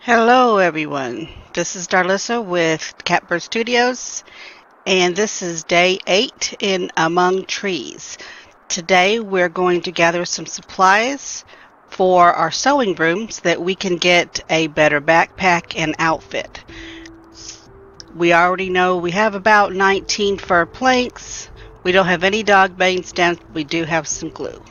Hello everyone, this is Darlissa with Catbird Studios, and this is day 8 in Among Trees. Today we're going to gather some supplies for our sewing room so that we can get a better backpack and outfit. We already know we have about 19 fur planks. We don't have any dog bane stems, but we do have some glue.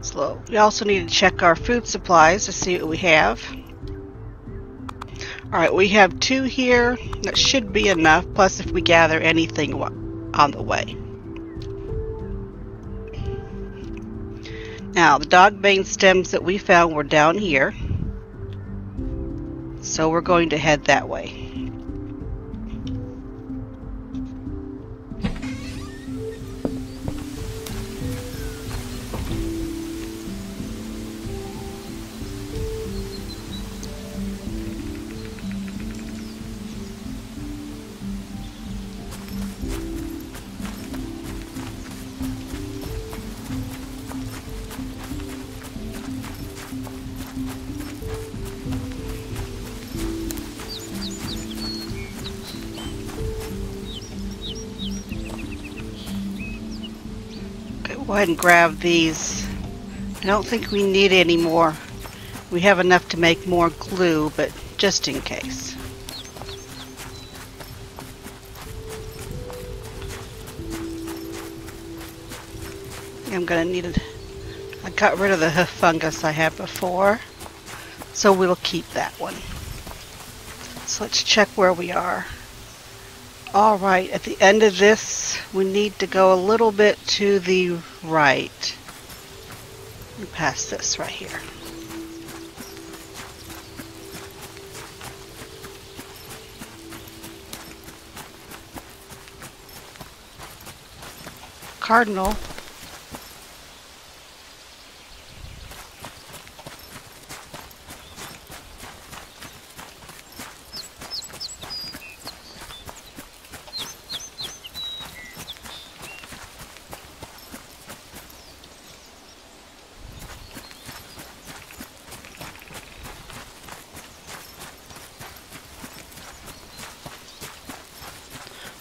So we also need to check our food supplies to see what we have. Alright, we have 2 here. That should be enough, plus if we gather anything on the way. Now, the dog bane stems that we found were down here, so we're going to head that way. Go ahead and grab these. I don't think we need any more. We have enough to make more glue, but just in case. I'm gonna need it. I got rid of the fungus I had before, so we'll keep that one. So let's check where we are. Alright, at the end of this, we need to go a little bit to the right. And past this right here. Cardinal.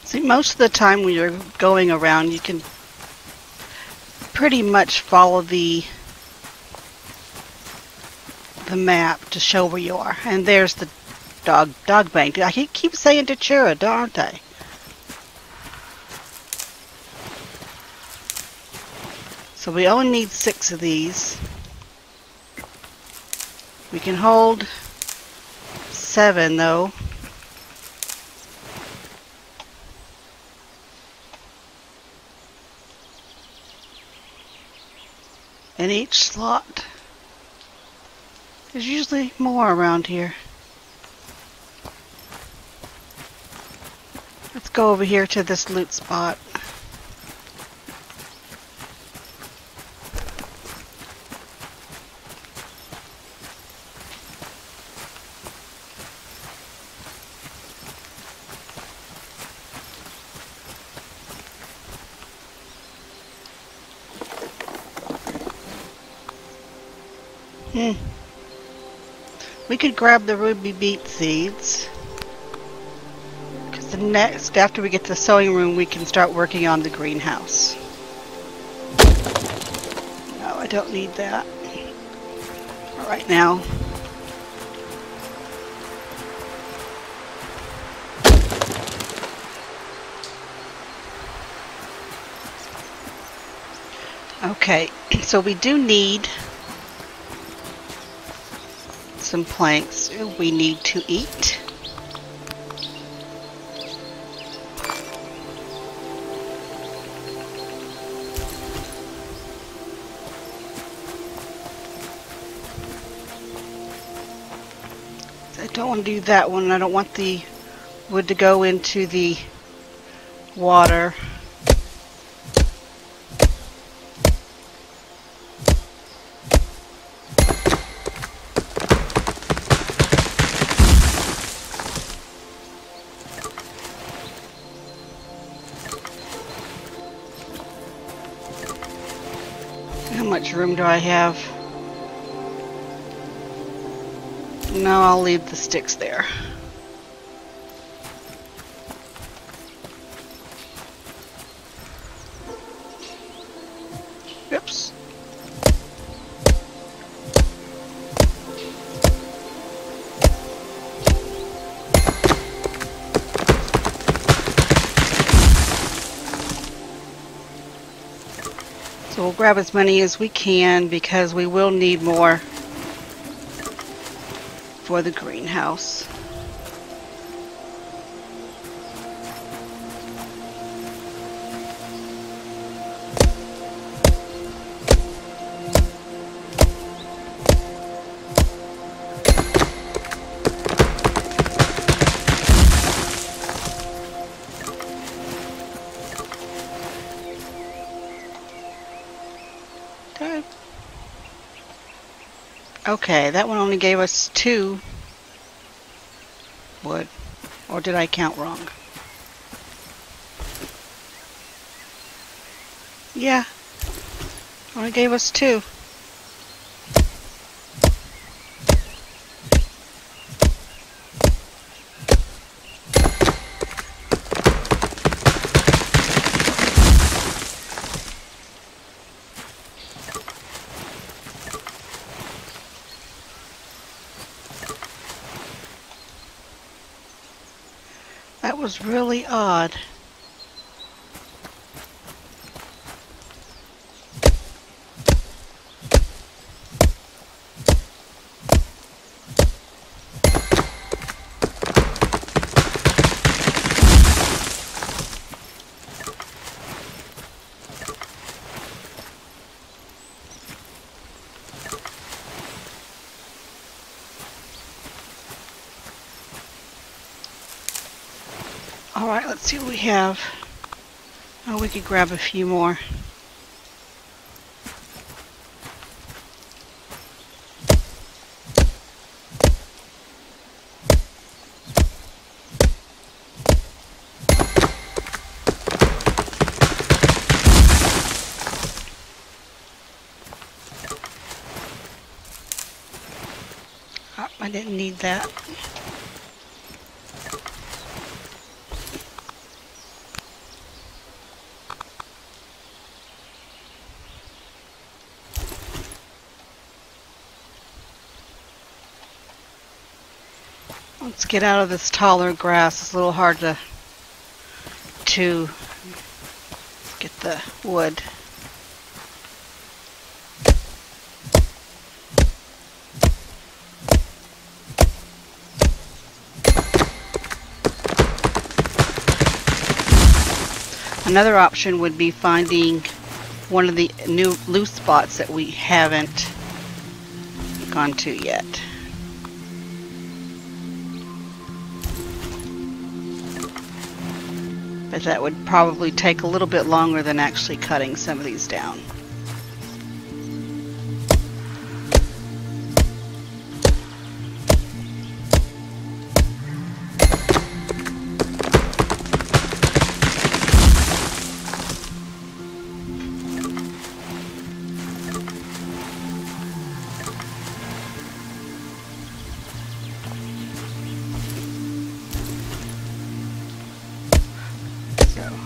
See, most of the time when you're going around, you can pretty much follow the map to show where you are. And there's the dog bank. I keep saying Dachura, don't I? So we only need 6 of these. We can hold 7 though. In each slot. There's usually more around here. Let's go over here to this loot spot. We could grab the ruby beet seeds. Because the next, after we get to the sewing room, we can start working on the greenhouse. No, I don't need that. Not right now. Okay, so we do need some planks. We need to eat. I don't want to do that one. I don't want the wood to go into the water. How much room do I have? No, I'll leave the sticks there. Oops. So we'll grab as many as we can because we will need more for the greenhouse. Okay, that one only gave us 2 wood. Or did I count wrong? Yeah, only gave us 2. That was really odd. Alright, let's see what we have. Oh, we could grab a few more. Oh, I didn't need that. Let's get out of this taller grass. It's a little hard to get the wood. Another option would be finding one of the new loose spots that we haven't gone to yet. But that would probably take a little bit longer than actually cutting some of these down.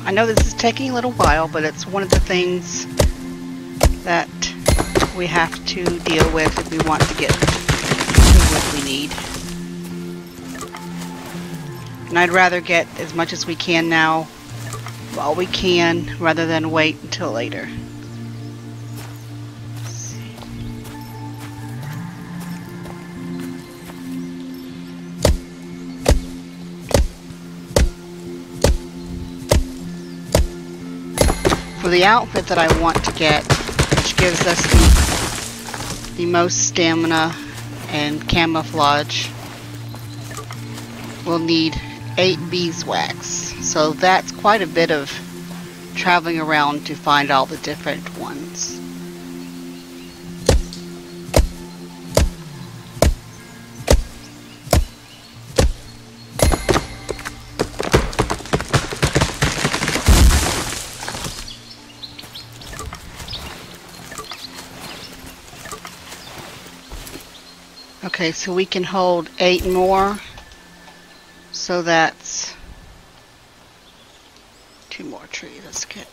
I know this is taking a little while, but it's one of the things that we have to deal with if we want to get what we need. And I'd rather get as much as we can now while we can rather than wait until later. For the outfit that I want to get, which gives us the most stamina and camouflage, we'll need 8 beeswax. So that's quite a bit of traveling around to find all the different ones. Okay, Okay, so we can hold 8 more. So that's 2 more trees. Let's get.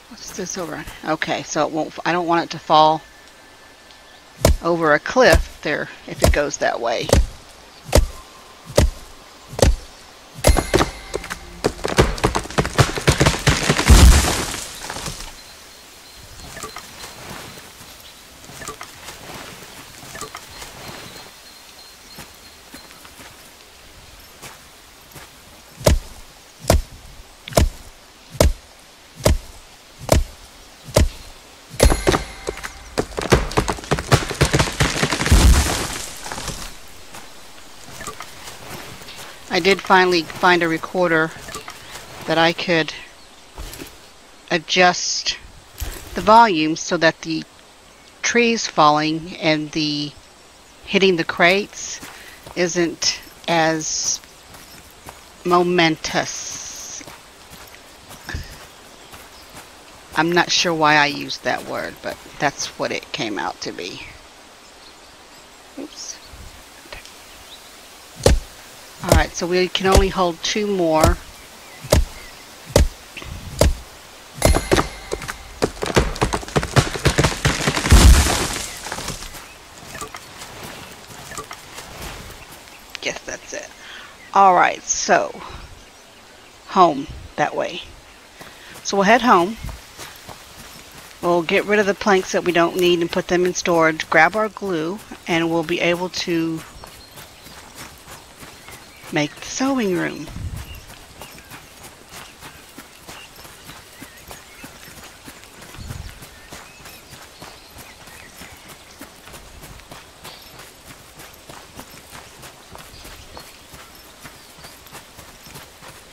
What's this over? Okay, so it won't. I don't want it to fall over a cliff there if it goes that way. I did finally find a recorder that I could adjust the volume so that the trees falling and the hitting the crates isn't as momentous. I'm not sure why I used that word, but that's what it came out to be. Oops. Alright, so we can only hold 2 more. Guess that's it. Alright, so home that way. So we'll head home. We'll get rid of the planks that we don't need and put them in storage, grab our glue, and we'll be able to make the sewing room.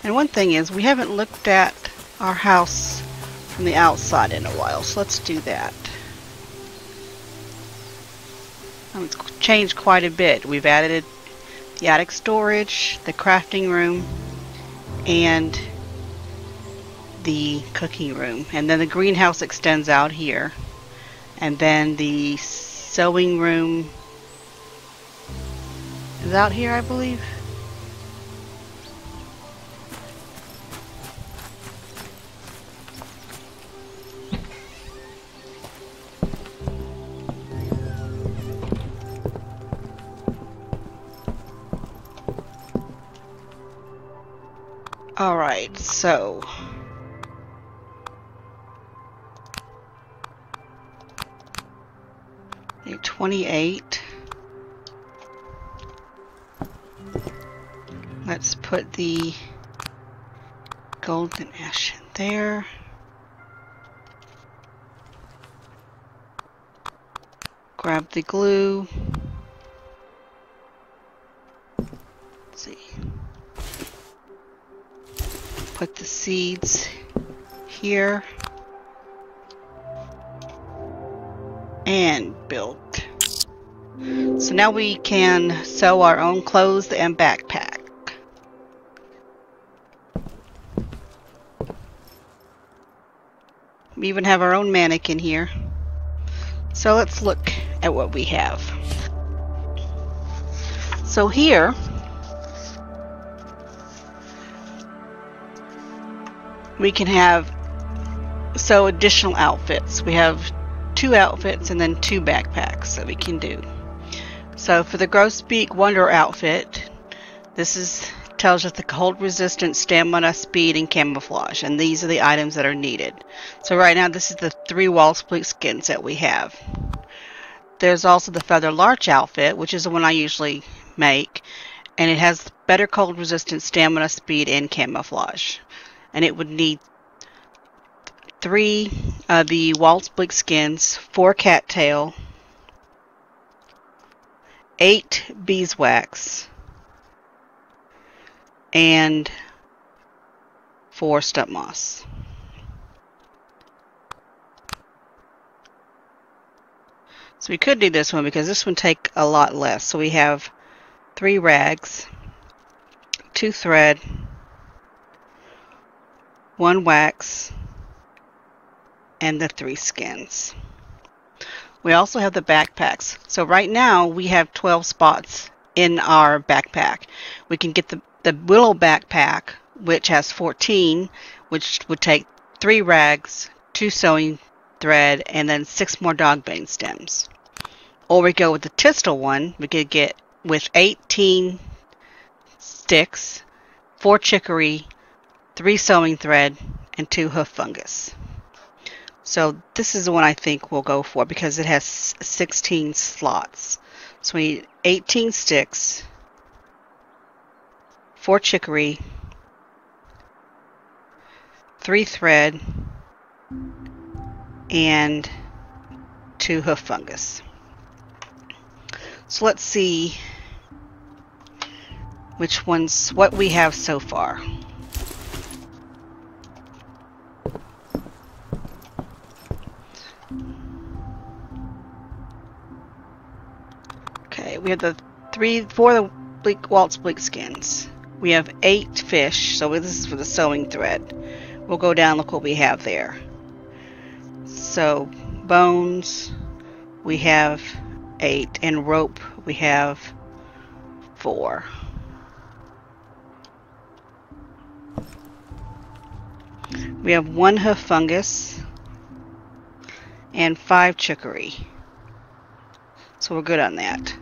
And one thing is, we haven't looked at our house from the outside in a while, so let's do that. It's changed quite a bit. We've added the attic storage, the crafting room, and the cooking room. And then the greenhouse extends out here. And then the sewing room is out here, I believe. Alright, so a 28. Let's put the golden ash in there. Grab the glue. Let's see. Put the seeds here and build. So now we can sew our own clothes and backpack. We even have our own mannequin here. So let's look at what we have. So here we can have additional outfits. We have 2 outfits and then 2 backpacks that we can do. So for the GROSBEAK Wonder outfit, this tells us the cold resistance, stamina, speed, and camouflage, and these are the items that are needed. So right now this is the 3 wall split skins that we have. There's also the feather LARCH outfit, which is the one I usually make, and it has better cold resistance, stamina, speed, and camouflage. And it would need 3 of the wall split skins, 4 cattail, 8 beeswax, and 4 stump moss. So we could do this one because this one take a lot less. So we have 3 rags, 2 thread, 1 wax, and the 3 skins. We also have the backpacks. So right now we have 12 spots in our backpack. We can get the willow backpack, which has 14, which would take 3 rags, 2 sewing thread, and then 6 more dog bane stems. Or we go with the tistle one, we could get with 18 sticks, 4 chicory, 3 sewing thread, and 2 hoof fungus. So this is the one I think we'll go for because it has 16 slots. So we need 18 sticks, 4 chicory, 3 thread, and 2 hoof fungus. So let's see what we have so far. Okay, we have the 4 Waltz bleak skins. We have 8 fish, so this is for the sewing thread. We'll go down, look what we have there. So bones, we have 8, and rope, we have 4. We have 1 hoof fungus and 5 chicory. So we're good on that.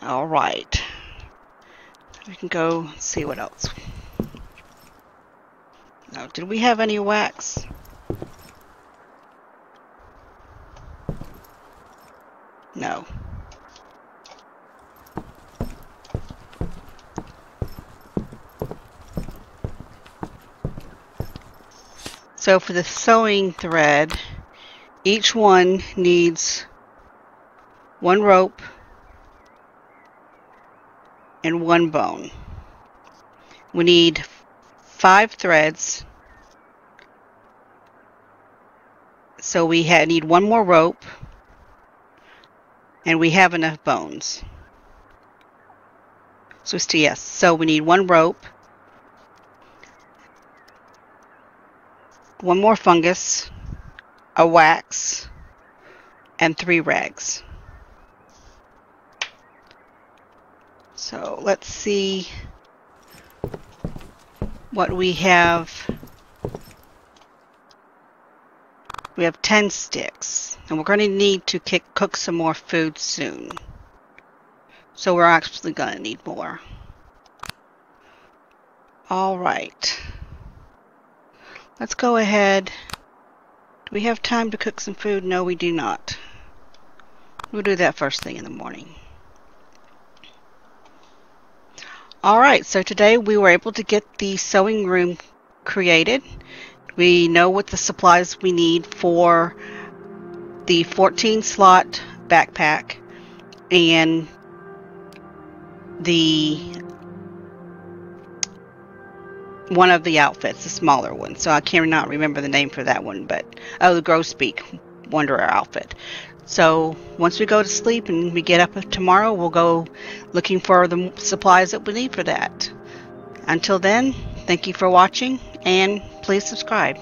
Alright. We can go see what else. Now, did we have any wax? No. So for the sewing thread, each one needs 1 rope and 1 bone. We need 5 threads, so we need 1 more rope, and we have enough bones. So we need 1 rope, 1 more fungus, a wax, and 3 rags. So let's see what we have. We have 10 sticks, and we're going to need to cook some more food soon. So we're actually going to need more. Alright. Let's go ahead. Do we have time to cook some food? No, we do not. We'll do that first thing in the morning. Alright, so today we were able to get the sewing room created. We know what the supplies we need for the 14 slot backpack and one of the outfits, the smaller one. So I cannot remember the name for that one, but the GROSBEAK Wanderer outfit. So once we go to sleep and we get up tomorrow, we'll go looking for the supplies that we need for that. Until then, thank you for watching, and please subscribe.